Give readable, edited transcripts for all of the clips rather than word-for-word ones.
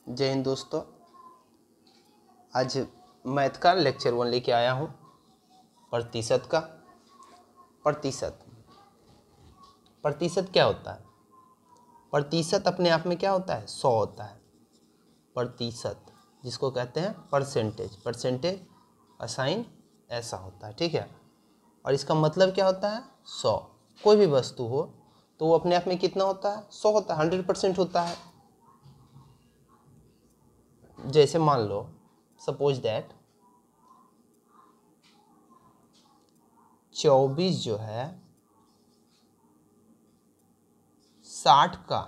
जय हिंद दोस्तों। आज मैथ का लेक्चर 1 लेके आया हूँ। प्रतिशत का। प्रतिशत क्या होता है? प्रतिशत अपने आप में क्या होता है? 100 होता है। प्रतिशत जिसको कहते हैं परसेंटेज असाइन ऐसा होता है, ठीक है। और इसका मतलब क्या होता है? 100। कोई भी वस्तु हो तो वो अपने आप में कितना होता है? 100 होता है, 100% होता है। जैसे मान लो, सपोज दैट 24 जो है 60 का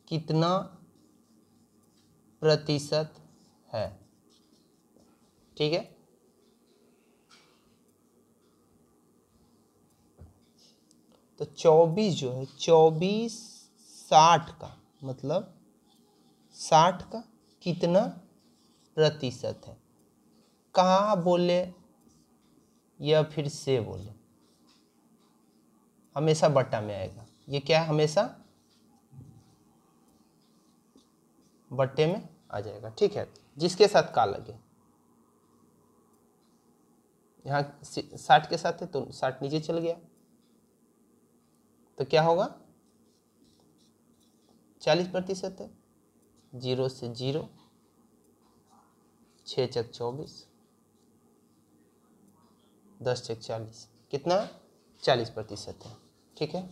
कितना प्रतिशत है, ठीक है। तो 24 जो है 24 60 का मतलब 60 का कितना प्रतिशत है। कहाँ बोले या फिर से बोले, हमेशा बट्टा में आएगा। ये क्या है? हमेशा बट्टे में आ जाएगा, ठीक है। जिसके साथ का लगे, यहाँ 60 के साथ है तो 60 नीचे चल गया तो क्या होगा? 40% है। 0 से 0, 6 चक 24, 10 चक 40, कितना? 40% है, ठीक है।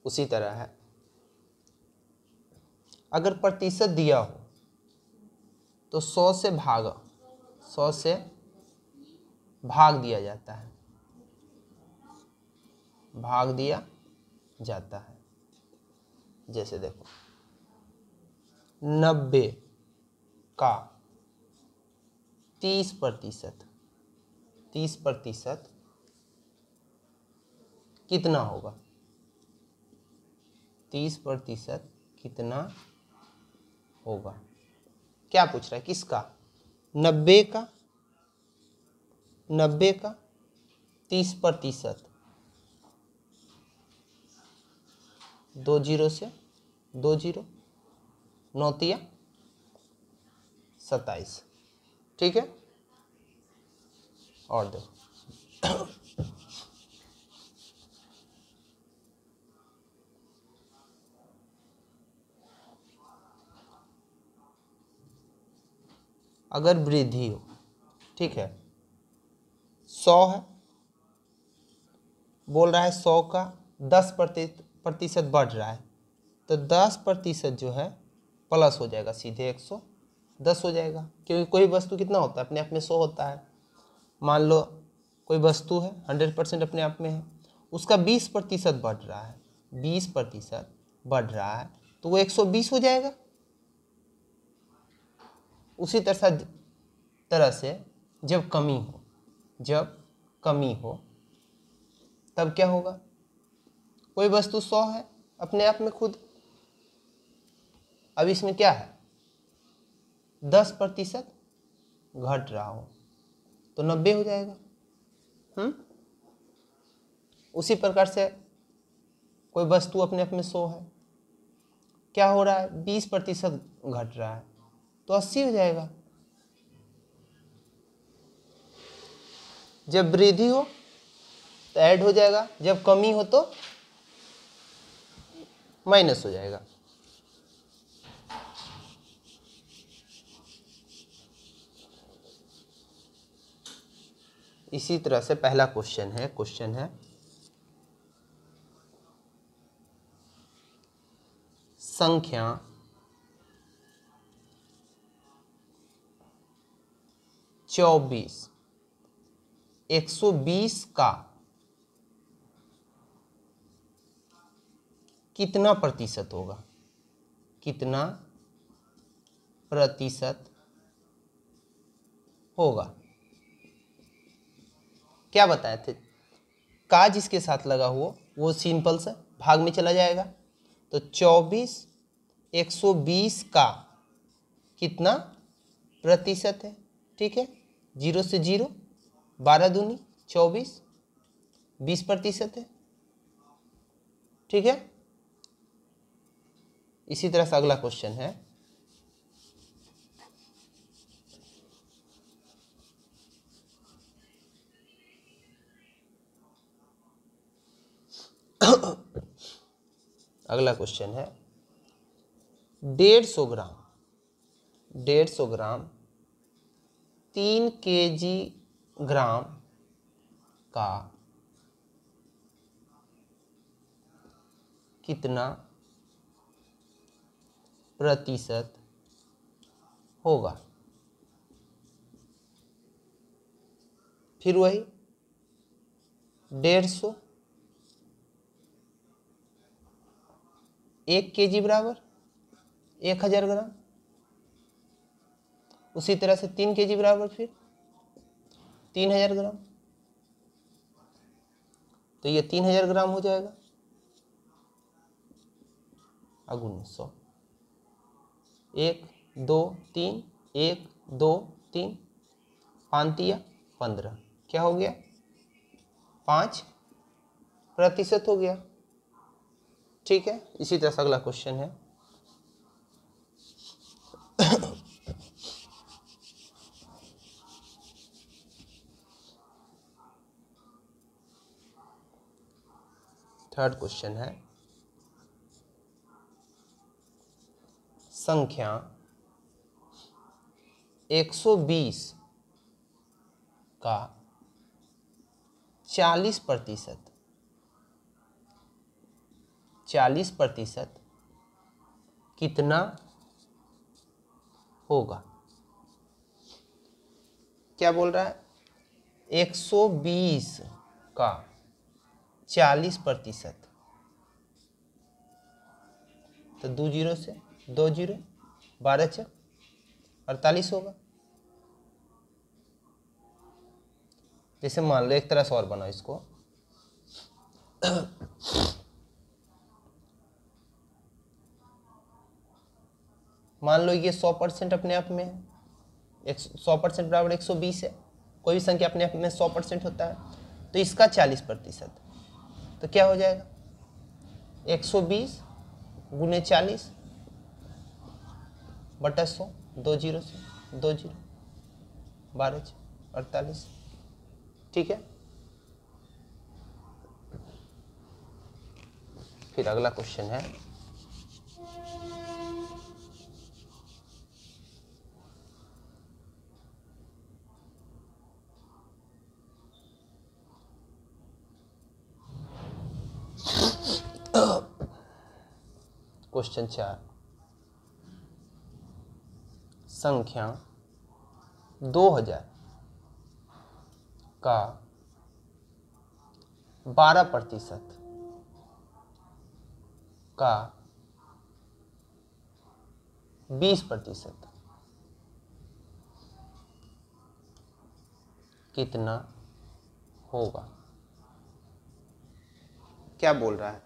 उसी तरह है, अगर प्रतिशत दिया हो तो 100 से भाग दिया जाता है, जैसे देखो 90 का 30% कितना होगा? 30% कितना होगा? क्या पूछ रहा है? किसका? 90 का 30%। 2 0 से 2 0, 9 तिया 27, ठीक है। और देखो अगर वृद्धि हो, ठीक है, 100 है, बोल रहा है 100 का 10% बढ़ रहा है, तो 10% जो है प्लस हो जाएगा, सीधे 110 हो जाएगा। क्योंकि कोई वस्तु कितना होता है? अपने आप में 100 होता है। मान लो कोई वस्तु है 100% अपने आप में है, उसका 20% बढ़ रहा है, 20% बढ़ रहा है तो वो 120 हो जाएगा। उसी तरह से जब कमी हो तब क्या होगा? कोई वस्तु 100 है अपने आप में खुद, अब इसमें क्या है? 10% घट रहा हो तो 90 हो जाएगा। उसी प्रकार से कोई वस्तु अपने आप में 100 है, क्या हो रहा है? 20% घट रहा है तो 80 हो जाएगा। जब वृद्धि हो तो ऐड हो जाएगा, जब कमी हो तो माइनस हो जाएगा। इसी तरह से पहला क्वेश्चन है संख्या 24 120 का कितना प्रतिशत होगा? कितना प्रतिशत होगा? क्या बताए थे? का जिसके साथ लगा हुआ वो सिंपल से भाग में चला जाएगा। तो 24 120 का कितना प्रतिशत है? ठीक है, 0 से 0, 12 दूनी 24, 20% है, ठीक है। इसी तरह से अगला क्वेश्चन है, अगला क्वेश्चन है 150 ग्राम 3 केजी ग्राम का कितना प्रतिशत होगा। फिर वही 150, 1 केजी बराबर 1000 ग्राम, उसी तरह से 3 केजी बराबर फिर 3000 ग्राम, तो ये 3000 ग्राम हो जाएगा, अगुण 100, 1 2 3, 1 2 3, 5 तिया 15, क्या हो गया 5% हो गया, ठीक है। इसी तरह से अगला क्वेश्चन है थर्ड क्वेश्चन है, संख्या 120 का 40% कितना होगा। क्या बोल रहा है, 120 का 40%, तो 2 जीरो से 2 जीरो, 12 चक 48 होगा। जैसे मान लो एक तरह से और बनाओ इसको, मान लो ये 100% अपने आप में है, 100% बराबर 120 है, कोई भी संख्या अपने आप में 100% होता है, तो इसका 40%, तो क्या हो जाएगा 120 गुने 40 बटा 100, 2 जीरो से 2 जीरो, 12 48, ठीक है। फिर अगला क्वेश्चन है, क्वेश्चन 4, संख्या 2000 का 12% का 20% कितना होगा। क्या बोल रहा है,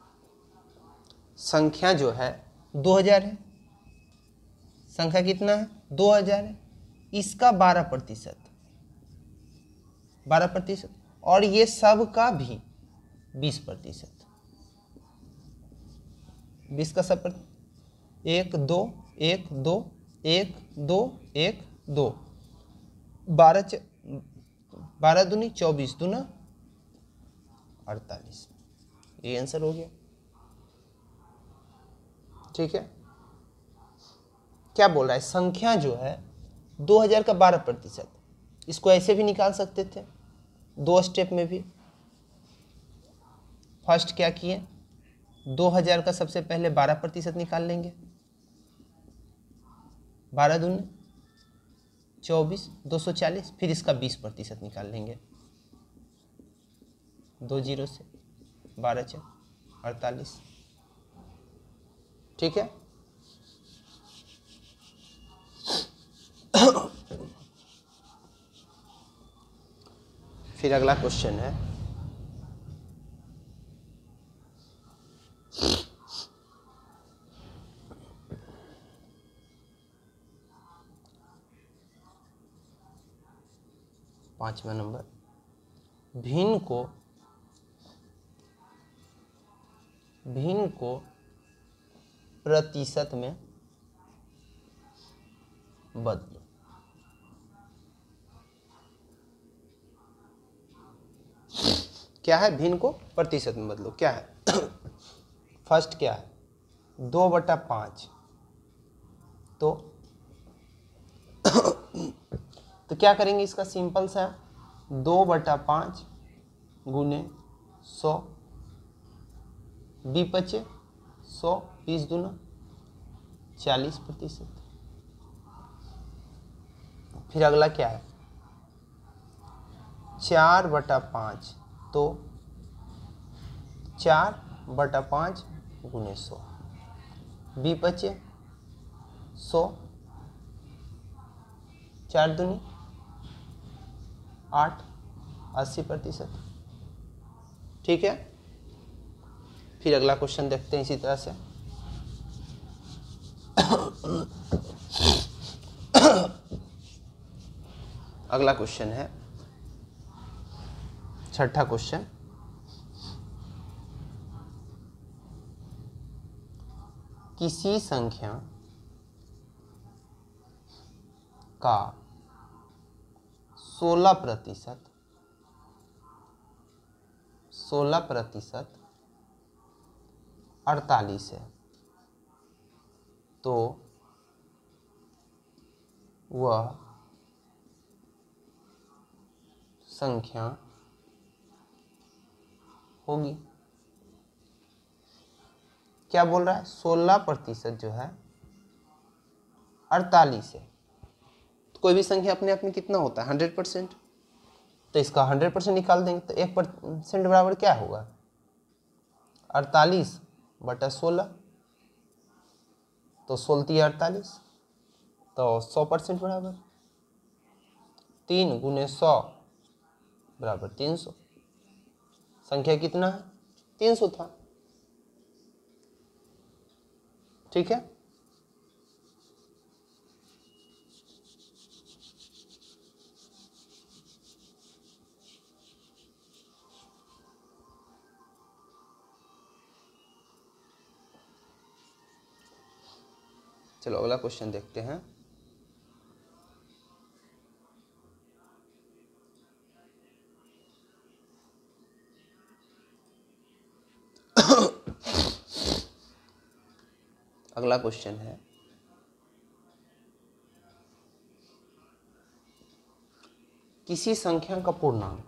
संख्या जो है 2000 है, संख्या कितना है 2000 है, इसका 12%, और ये सब का भी 20%, 20 का सब 1 2 1 2 1 2 1 2, 12 दूनी 24 दूना 48, ये आंसर हो गया, ठीक है। क्या बोल रहा है, संख्या जो है 2000 का 12%, इसको ऐसे भी निकाल सकते थे 2 स्टेप में भी। फर्स्ट क्या किए, 2000 का सबसे पहले 12% निकाल लेंगे, 12 दूनी 24, 240, फिर इसका 20% निकाल लेंगे, 2 जीरो से 12 चक 48, ठीक है। फिर अगला क्वेश्चन है, 5वां नंबर, भिन्न को प्रतिशत में बदलो। क्या है? भिन्न को प्रतिशत में बदलो। क्या है? फर्स्ट क्या है? 2/5। तो क्या करेंगे? इसका सिंपल सा 2/5 गुने 100, बी बचे 100, 20 दूना 40%। फिर अगला क्या है? 4/5, तो 4/5 गुने 100, बी बचे 100, 4 दूनी 8, 80%। ठीक है। फिर अगला क्वेश्चन देखते हैं इसी तरह से। अगला क्वेश्चन है 6ठा क्वेश्चन, किसी संख्या का 16% 48 है, तो वह संख्या होगी। क्या बोल रहा है? 16% जो है 48 है, तो कोई भी संख्या अपने आप में कितना होता है? 100%। तो इसका 100% निकाल देंगे, तो 1% बराबर क्या होगा? 48/16, तो 16 48, तो 100% बराबर 3 गुने 100 बराबर 300। संख्या कितना है? 300 था। ठीक है। चलो अगला क्वेश्चन देखते हैं। अगला क्वेश्चन है किसी संख्या का पूर्णांक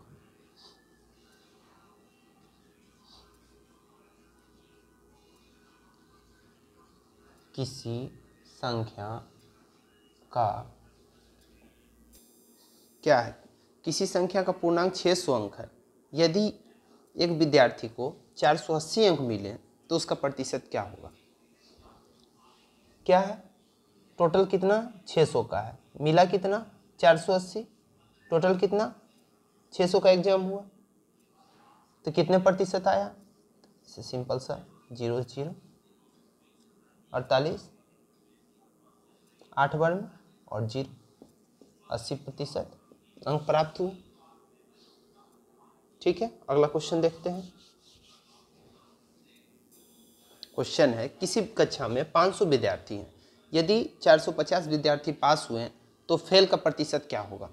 क्या है? किसी संख्या का पूर्णांक 600 अंक है। यदि एक विद्यार्थी को 480 अंक मिले तो उसका प्रतिशत क्या होगा? क्या है? टोटल कितना? 600 का है, मिला कितना? 480, टोटल कितना? 600 का एग्जाम हुआ, तो कितने प्रतिशत आया? सिंपल सा 0 0 48, 8 बार में और 0, 80% अंक प्राप्त हुए। ठीक है। अगला क्वेश्चन देखते हैं। क्वेश्चन है किसी कक्षा में 500 विद्यार्थी हैं, यदि 450 विद्यार्थी पास हुए तो फेल का प्रतिशत क्या होगा?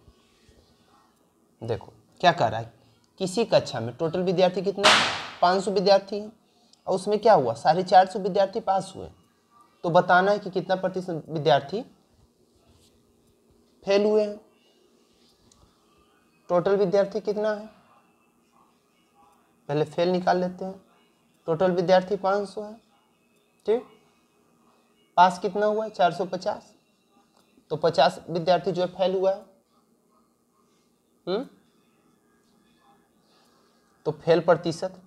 देखो क्या कह रहा है, किसी कक्षा में टोटल विद्यार्थी कितना है? 500 विद्यार्थी हैं, और उसमें क्या हुआ? 450 विद्यार्थी पास हुए, तो बताना है कि कितना प्रतिशत विद्यार्थी फेल हुए हैं। टोटल विद्यार्थी कितना है? पहले फेल निकाल लेते हैं। टोटल विद्यार्थी 500 है, ठीक। पास कितना हुआ है? 450, तो 50 विद्यार्थी जो है फेल हुआ है। तो फेल प्रतिशत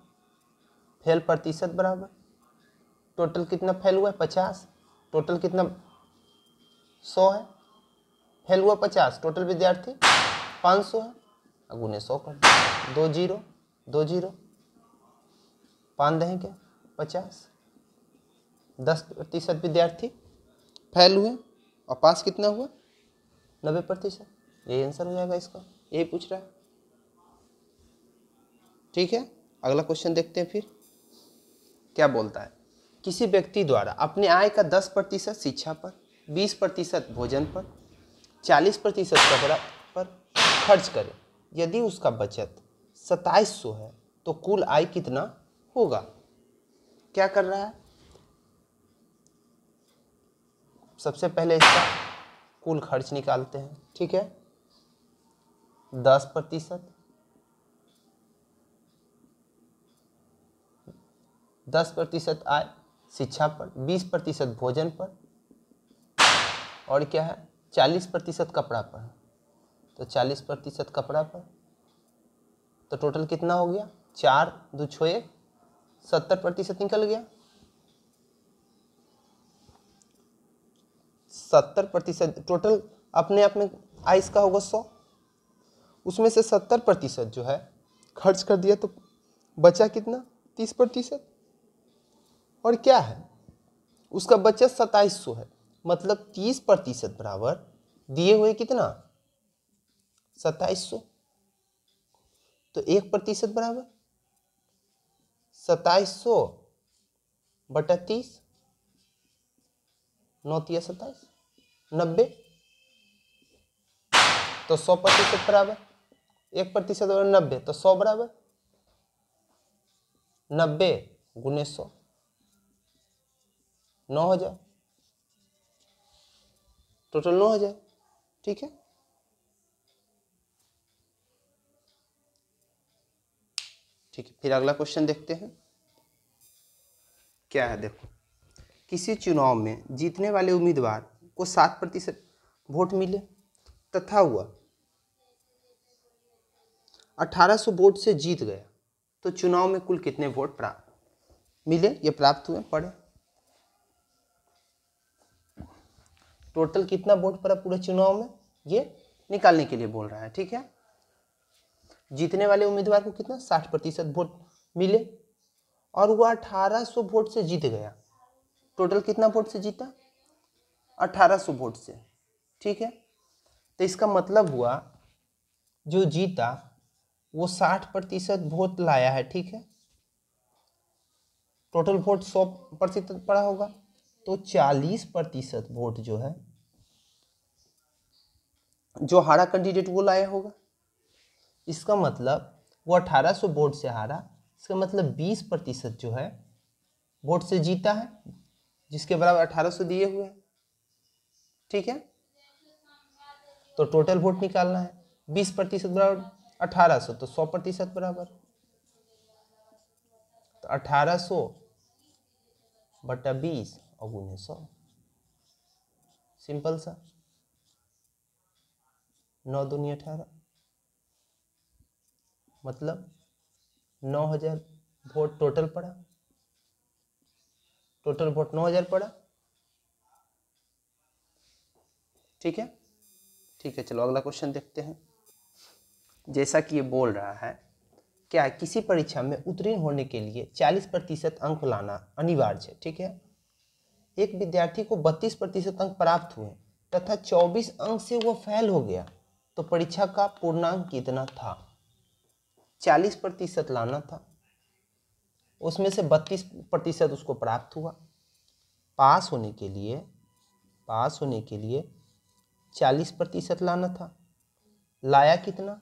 बराबर टोटल कितना फेल हुआ है? 50, टोटल कितना? 100 है, फेल हुआ 50, टोटल विद्यार्थी 500 है, गुने 100 कर 2 0 2 0, 5 देंगे 50, 10% विद्यार्थी फेल हुए और पास कितना हुआ? 90%। यही आंसर हो जाएगा इसका। यही पूछ रहा है। ठीक है, अगला क्वेश्चन देखते हैं फिर क्या बोलता है। किसी व्यक्ति द्वारा अपने आय का 10% शिक्षा पर, 20% भोजन पर, 40% कपड़ा पर खर्च करे। यदि उसका बचत 2700 है तो कुल आय कितना होगा? क्या कर रहा है? सबसे पहले इसका कुल खर्च निकालते हैं। ठीक है, 10%, 10% आय शिक्षा पर, 20% भोजन पर, और क्या है 40% कपड़ा पर। तो 40% कपड़ा पर, तो टोटल कितना हो गया? 4 2 6 1, 70% निकल गया। 70% टोटल अपने आप में आय का होगा 100, उसमें से 70% जो है खर्च कर दिया तो बचा कितना? 30%। और क्या है उसका बचत 2700 है, मतलब 30% बराबर दिए हुए कितना? 2700। तो 1% बराबर 2700 बटा 30, 9 तिया 27, 90। तो 100% बराबर 1% बराबर 90, तो 100 बराबर 90 गुने 100, 9000, टोटल 9000। ठीक है, ठीक है, फिर अगला क्वेश्चन देखते हैं क्या है। देखो, किसी चुनाव में जीतने वाले उम्मीदवार को 7% वोट मिले तथा वह 1800 वोट से जीत गया, तो चुनाव में कुल कितने वोट प्राप्त मिले? ये प्राप्त हुए, पढ़े। टोटल कितना वोट पड़ा पूरे चुनाव में, ये निकालने के लिए बोल रहा है। ठीक है, जीतने वाले उम्मीदवार को कितना 60% वोट मिले और वह 1800 वोट से जीत गया। टोटल कितना वोट से जीता? 1800 वोट से। ठीक है, तो इसका मतलब हुआ जो जीता वो 60% वोट लाया है। ठीक है, टोटल वोट 100% पड़ा होगा, तो 40% वोट जो है जो हारा कैंडिडेट वो लाया होगा। इसका मतलब वो 1800 वोट से हारा, इसका मतलब 20% जो है वोट से जीता है, जिसके बराबर 1800 दिए हुए हैं। ठीक है, तो टोटल वोट निकालना है। 20% बराबर 1800, तो 100% बराबर, तो 1800 बटा 20 और गुने 100, सिंपल सा। 9 दूनी 18, मतलब 9000 वोट टोटल पड़ा। टोटल वोट 9000 पड़ा। ठीक है, ठीक है, चलो अगला क्वेश्चन देखते हैं। जैसा कि ये बोल रहा है, क्या किसी परीक्षा में उत्तीर्ण होने के लिए 40% अंक लाना अनिवार्य है। ठीक है, एक विद्यार्थी को 32% अंक प्राप्त हुए तथा 24 अंक से वो फेल हो गया, तो परीक्षा का पूर्णांक कितना था? 40% लाना था, उसमें से 32% उसको प्राप्त हुआ। पास होने के लिए 40% लाना था। लाया कितना?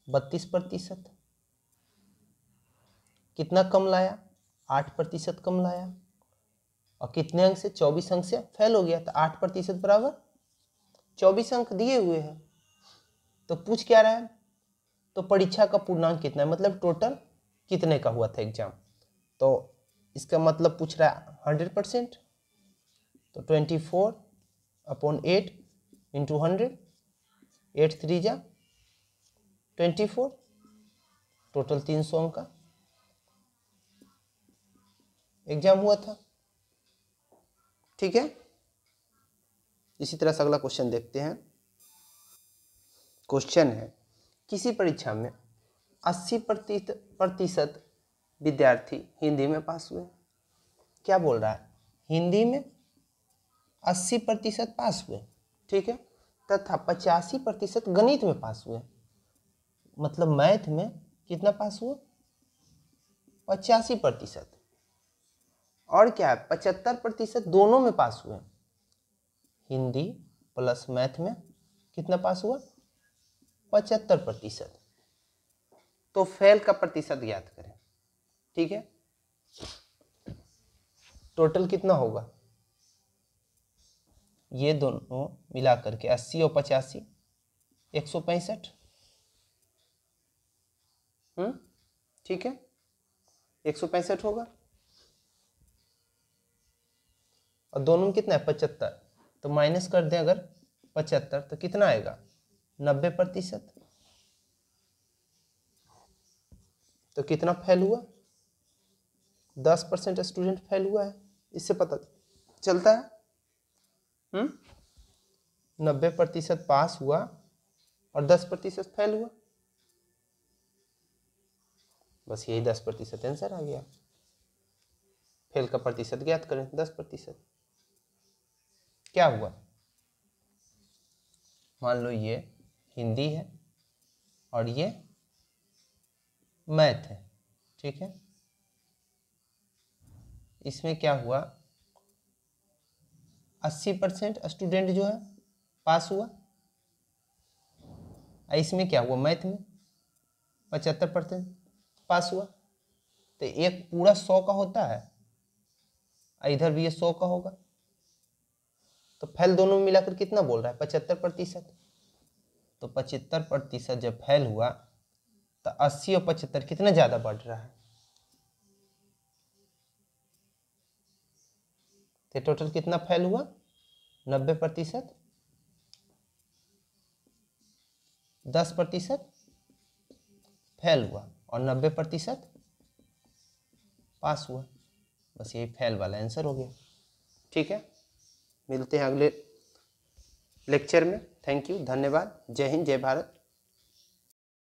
32%। कितना कम लाया? 8% कम लाया। और कितने अंक से? 24 अंक से फेल हो गया, तो 8% बराबर 24 अंक दिए हुए हैं। तो पूछ क्या रहा है? तो परीक्षा का पूर्णांक कितना है, मतलब टोटल कितने का हुआ था एग्जाम। तो इसका मतलब पूछ रहा है 100%, तो 24/8 इंटू 100, 8 3 जा 24, टोटल 300 अंक का एग्जाम हुआ था। ठीक है, इसी तरह से अगला क्वेश्चन देखते हैं। क्वेश्चन है, किसी परीक्षा में 80% विद्यार्थी हिंदी में पास हुए। क्या बोल रहा है? हिंदी में 80% पास हुए। ठीक है, तथा 85% गणित में पास हुए। मतलब मैथ में कितना पास हुआ? 85%। और क्या है, 75% दोनों में पास हुए। हिंदी प्लस मैथ में कितना पास हुआ? 75%। तो फेल का प्रतिशत ज्ञात करें। ठीक है, टोटल कितना होगा? ये दोनों मिला करके 80 और 85 165। ठीक है, 165 होगा। और दोनों में कितना है? 75। तो माइनस कर दें अगर 75 तो कितना आएगा? 90%। तो कितना फेल हुआ? 10% स्टूडेंट फेल हुआ है। इससे पता चलता है 90% पास हुआ और 10% फेल हुआ। बस यही 10% आंसर आ गया। फेल का प्रतिशत ज्ञात करें, 10%। क्या हुआ? मान लो ये हिंदी है और ये मैथ है। ठीक है, इसमें क्या हुआ? 80% स्टूडेंट जो है पास हुआ। इसमें क्या हुआ? मैथ में 75% पास हुआ। तो एक पूरा 100 का होता है, इधर भी ये 100 का होगा। तो फेल दोनों में मिलाकर कितना बोल रहा है? 75%। तो 75% जब फेल हुआ तो 80 और 75 कितना ज्यादा बढ़ रहा है? तो टोटल कितना फेल हुआ? 90%, 10% फेल हुआ और 90% पास हुआ। बस यही फेल वाला आंसर हो गया। ठीक है, मिलते हैं अगले लेक्चर में। थैंक यू, धन्यवाद। जय हिंद, जय भारत।